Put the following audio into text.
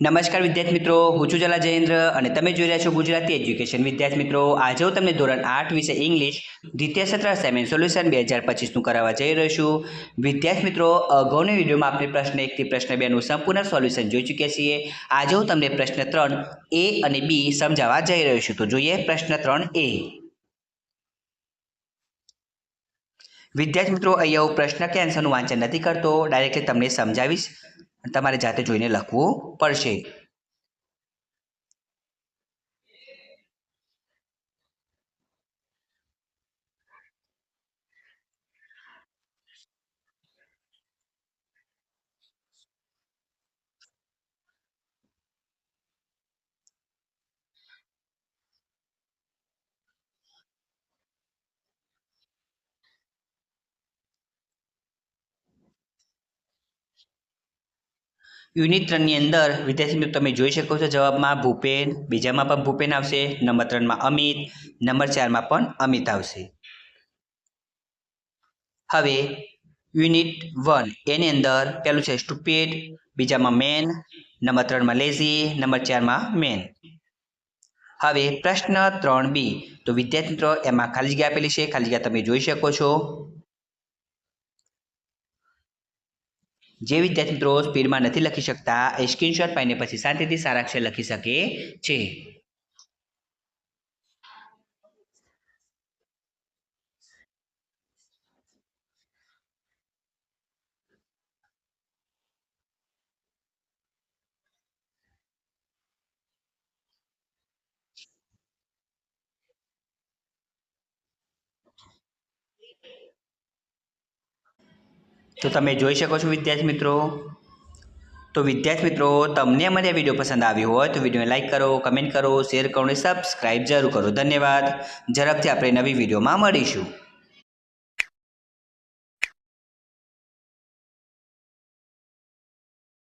નમસ્કાર વિદ્યાર્થી મિત્રો, હું છું જલા જયેન્દ્ર અને તમે જોઈ રહ્યા છો ગુજરાતી એજ્યુકેશન. વિદ્યાર્થી મિત્રો, આજે હું તમને ધોરણ 8 વિષય ઇંગ્લિશ દ્વિતીય સત્ર અસાઇનમેન્ટ સોલ્યુશન 2025નું કરાવવા જઈ રહ્યો છું. વિદ્યાર્થી મિત્રો, અગાઉની વિડીયોમાં આપણે પ્રશ્ન 1 થી પ્રશ્ન 2 નું સંપૂર્ણ સોલ્યુશન જોઈ ચૂક્યા છીએ. આજે હું તમને પ્રશ્ન 3 A અને B સમજાવવા જઈ રહ્યો છું. તો જોઈએ પ્રશ્ન 3 A. વિદ્યાર્થી મિત્રો, અહીંયા હું પ્રશ્ન કે આન્સરનું વાંચન નથી કરતો, ડાયરેક્ટલી તમને સમજાવીશ. તમારે જાતે જોઈને લખવું પડશે. યુનિટ 3 ની અંદર વિદ્યાર્થી મિત્રો તમે જોઈ શકો છો જવાબમાં ભૂપેન, બીજામાં પણ ભૂપેન આવશે, નંબર 3 માં અમિત, નંબર 4 માં પણ અમિત આવશે. હવે યુનિટ 1 એની અંદર પહેલું છે સ્ટુપિડ, બીજામાં મેન, નંબર 3 માં લેઝી, નંબર 4 માં મેન. હવે પ્રશ્ન 3B. તો વિદ્યાર્થી મિત્રો એમાં ખાલી જગ્યા આપેલી છે, ખાલી જગ્યા તમે જોઈ શકો છો. જે વિદ્યાર્થી મિત્રો સ્પીડમાં નથી લખી શકતા એ સ્ક્રીનશોટ પાડીને પછી શાંતિથી સારા અક્ષર લખી શકે છે. તો તમે જોઈ શકો છો વિદ્યાર્થી મિત્રો. તો વિદ્યાર્થી મિત્રો, તમને અમારી આ વિડીયો પસંદ આવ્યો હોય તો વિડીયોને લાઇક કરો, કમેન્ટ કરો, શેર કરો અને સબસ્ક્રાઇબ જરૂર કરો. ધન્યવાદ. ઝડપથી આપણે નવી વિડીયોમાં મળીશું.